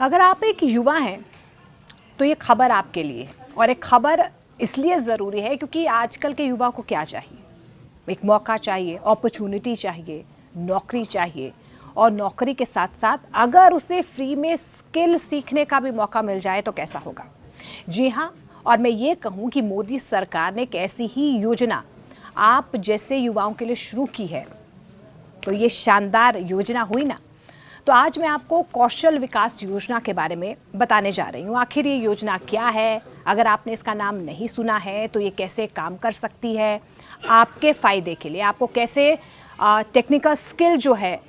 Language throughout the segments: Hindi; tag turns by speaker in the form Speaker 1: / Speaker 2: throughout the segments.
Speaker 1: अगर आप एक युवा हैं तो ये खबर आपके लिए है। और एक खबर इसलिए ज़रूरी है क्योंकि आजकल के युवा को क्या चाहिए, एक मौका चाहिए, अपॉर्चुनिटी चाहिए, नौकरी चाहिए। और नौकरी के साथ साथ अगर उसे फ्री में स्किल सीखने का भी मौका मिल जाए तो कैसा होगा। जी हाँ, और मैं ये कहूँ कि मोदी सरकार ने एक ऐसी ही योजना आप जैसे युवाओं के लिए शुरू की है, तो ये शानदार योजना हुई ना। तो आज मैं आपको कौशल विकास योजना के बारे में बताने जा रही हूँ। आखिर ये योजना क्या है, अगर आपने इसका नाम नहीं सुना है तो ये कैसे काम कर सकती है आपके फ़ायदे के लिए, आपको कैसे टेक्निकल स्किल जो है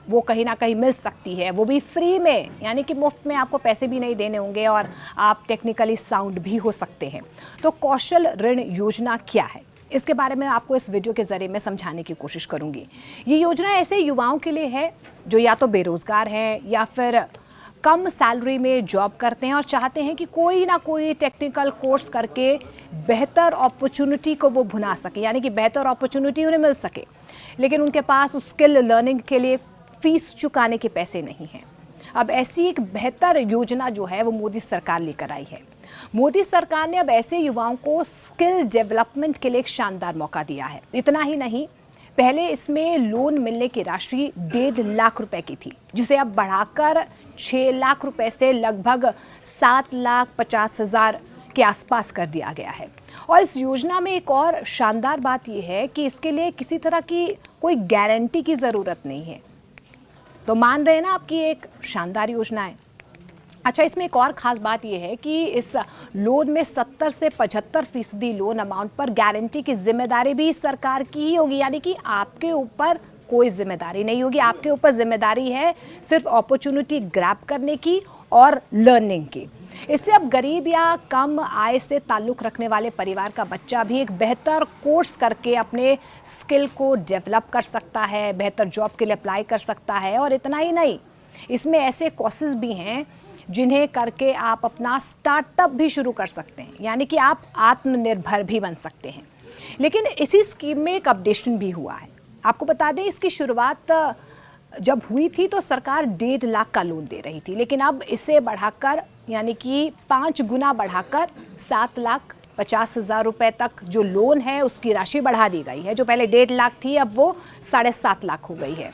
Speaker 1: वो कहीं ना कहीं मिल सकती है, वो भी फ्री में, यानी कि मुफ्त में, आपको पैसे भी नहीं देने होंगे और आप टेक्निकली साउंड भी हो सकते हैं। तो कौशल ऋण योजना क्या है, इसके बारे में आपको इस वीडियो के ज़रिए मैं समझाने की कोशिश करूंगी। ये योजना ऐसे युवाओं के लिए है जो या तो बेरोज़गार हैं या फिर कम सैलरी में जॉब करते हैं और चाहते हैं कि कोई ना कोई टेक्निकल कोर्स करके बेहतर अपॉर्चुनिटी को वो भुना सके, यानी कि बेहतर अपॉर्चुनिटी उन्हें मिल सके, लेकिन उनके पास उस स्किल लर्निंग के लिए फ़ीस चुकाने के पैसे नहीं हैं। अब ऐसी एक बेहतर योजना जो है वो मोदी सरकार लेकर आई है। मोदी सरकार ने अब ऐसे युवाओं को स्किल डेवलपमेंट के लिए एक शानदार मौका दिया है। इतना ही नहीं, पहले इसमें लोन मिलने की राशि 1.5 लाख रुपए की थी, जिसे अब बढ़ाकर 6 लाख रुपए से लगभग 7,50,000 के आसपास कर दिया गया है। और इस योजना में एक और शानदार बात यह है कि इसके लिए किसी तरह की कोई गारंटी की ज़रूरत नहीं है। तो मान रहे हैं ना, आपकी एक शानदार योजना है। अच्छा, इसमें एक और ख़ास बात यह है कि इस लोन में 70 से 75% लोन अमाउंट पर गारंटी की जिम्मेदारी भी सरकार की ही होगी, यानी कि आपके ऊपर कोई जिम्मेदारी नहीं होगी। आपके ऊपर जिम्मेदारी है सिर्फ अपॉर्चुनिटी ग्रैब करने की और लर्निंग की। इससे अब गरीब या कम आय से ताल्लुक़ रखने वाले परिवार का बच्चा भी एक बेहतर कोर्स करके अपने स्किल को डेवलप कर सकता है, बेहतर जॉब के लिए अप्लाई कर सकता है। और इतना ही नहीं, इसमें ऐसे कोर्सेज भी हैं जिन्हें करके आप अपना स्टार्टअप भी शुरू कर सकते हैं, यानी कि आप आत्मनिर्भर भी बन सकते हैं। लेकिन इसी स्कीम में एक अपडेशन भी हुआ है। आपको बता दें, इसकी शुरुआत जब हुई थी तो सरकार 1.5 लाख का लोन दे रही थी, लेकिन अब इसे बढ़ाकर, यानी कि 5 गुना बढ़ाकर 7,50,000 रुपए तक जो लोन है उसकी राशि बढ़ा दी गई है। जो पहले 1.5 लाख थी अब वो 7.5 लाख हो गई है।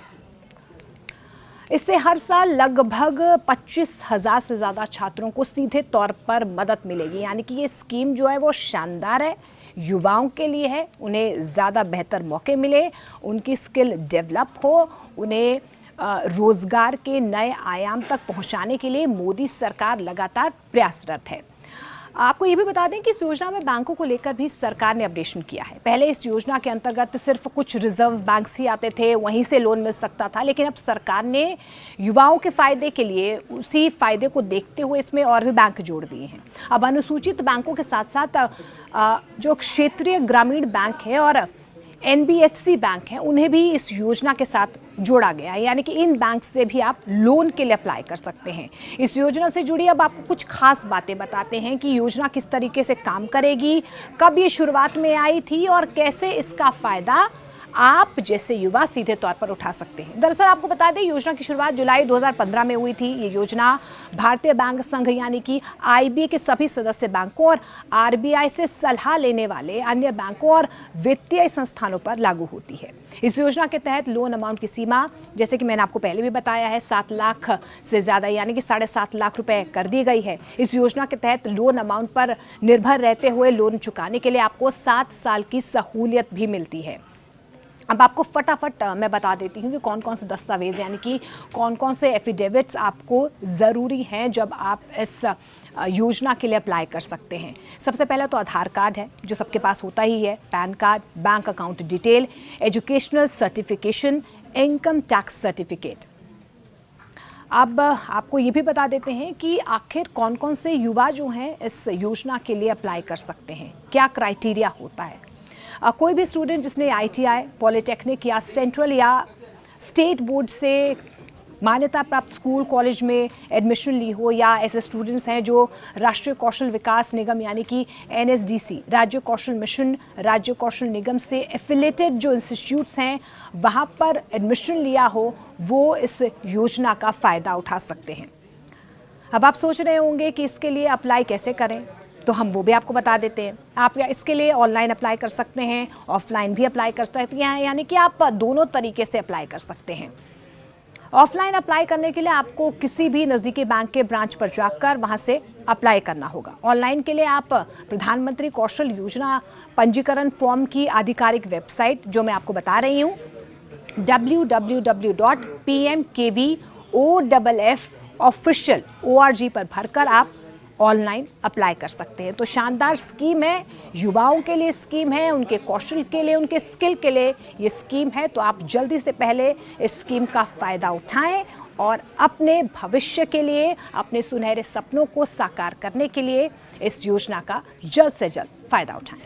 Speaker 1: इससे हर साल लगभग 25,000 से ज़्यादा छात्रों को सीधे तौर पर मदद मिलेगी, यानी कि ये स्कीम जो है वो शानदार है, युवाओं के लिए है। उन्हें ज़्यादा बेहतर मौके मिले, उनकी स्किल डेवलप हो, उन्हें रोज़गार के नए आयाम तक पहुंचाने के लिए मोदी सरकार लगातार प्रयासरत है। आपको ये भी बता दें कि इस योजना में बैंकों को लेकर भी सरकार ने अपडेशन किया है। पहले इस योजना के अंतर्गत सिर्फ कुछ रिजर्व बैंक्स ही आते थे, वहीं से लोन मिल सकता था, लेकिन अब सरकार ने युवाओं के फ़ायदे के लिए, उसी फ़ायदे को देखते हुए इसमें और भी बैंक जोड़ दिए हैं। अब अनुसूचित बैंकों के साथ साथ जो क्षेत्रीय ग्रामीण बैंक है और NBFC बैंक हैं, उन्हें भी इस योजना के साथ जोड़ा गया है, यानी कि इन बैंक से भी आप लोन के लिए अप्लाई कर सकते हैं। इस योजना से जुड़ी अब आपको कुछ खास बातें बताते हैं कि योजना किस तरीके से काम करेगी, कब ये शुरुआत में आई थी और कैसे इसका फ़ायदा आप जैसे युवा सीधे तौर पर उठा सकते हैं। दरअसल आपको बता दें, योजना की शुरुआत जुलाई 2015 में हुई थी। ये योजना भारतीय बैंक संघ यानी कि IB के सभी सदस्य बैंकों और RBI से सलाह लेने वाले अन्य बैंकों और वित्तीय संस्थानों पर लागू होती है। इस योजना के तहत लोन अमाउंट की सीमा, जैसे कि मैंने आपको पहले भी बताया है, 7 लाख से ज़्यादा, यानी कि 7.5 लाख रुपए कर दी गई है। इस योजना के तहत लोन अमाउंट पर निर्भर रहते हुए लोन चुकाने के लिए आपको 7 साल की सहूलियत भी मिलती है। अब आपको फटाफट मैं बता देती हूँ कि कौन कौन से दस्तावेज, यानी कि कौन कौन से एफिडेविट्स आपको ज़रूरी हैं जब आप इस योजना के लिए अप्लाई कर सकते हैं। सबसे पहले तो आधार कार्ड है, जो सबके पास होता ही है, pan card, bank account detail, educational certification, income tax certificate. अब आपको ये भी बता देते हैं कि आखिर कौन कौन से युवा जो हैं इस योजना के लिए अप्लाई कर सकते हैं, क्या क्राइटेरिया होता है। कोई भी स्टूडेंट जिसने ITI, पॉलिटेक्निक या सेंट्रल या स्टेट बोर्ड से मान्यता प्राप्त स्कूल कॉलेज में एडमिशन ली हो, या ऐसे स्टूडेंट्स हैं जो राष्ट्रीय कौशल विकास निगम यानी कि NSDC, राज्य कौशल मिशन, राज्य कौशल निगम से एफिलेटेड जो इंस्टीट्यूट्स हैं वहाँ पर एडमिशन लिया हो, वो इस योजना का फ़ायदा उठा सकते हैं। अब आप सोच रहे होंगे कि इसके लिए अप्लाई कैसे करें, तो हम वो भी आपको बता देते हैं। आप इसके लिए ऑनलाइन अप्लाई कर सकते हैं, ऑफलाइन भी अप्लाई कर सकते हैं, यानी कि आप दोनों तरीके से अप्लाई कर सकते हैं। ऑफलाइन अप्लाई करने के लिए आपको किसी भी नज़दीकी बैंक के ब्रांच पर जाकर वहां से अप्लाई करना होगा। ऑनलाइन के लिए आप प्रधानमंत्री कौशल योजना पंजीकरण फॉर्म की आधिकारिक वेबसाइट, जो मैं आपको बता रही हूँ, www.pmkvoffofficial.org पर भरकर आप ऑनलाइन अप्लाई कर सकते हैं। तो शानदार स्कीम है, युवाओं के लिए स्कीम है, उनके कौशल के लिए, उनके स्किल के लिए ये स्कीम है। तो आप जल्दी से पहले इस स्कीम का फ़ायदा उठाएं और अपने भविष्य के लिए, अपने सुनहरे सपनों को साकार करने के लिए इस योजना का जल्द से जल्द फ़ायदा उठाएं।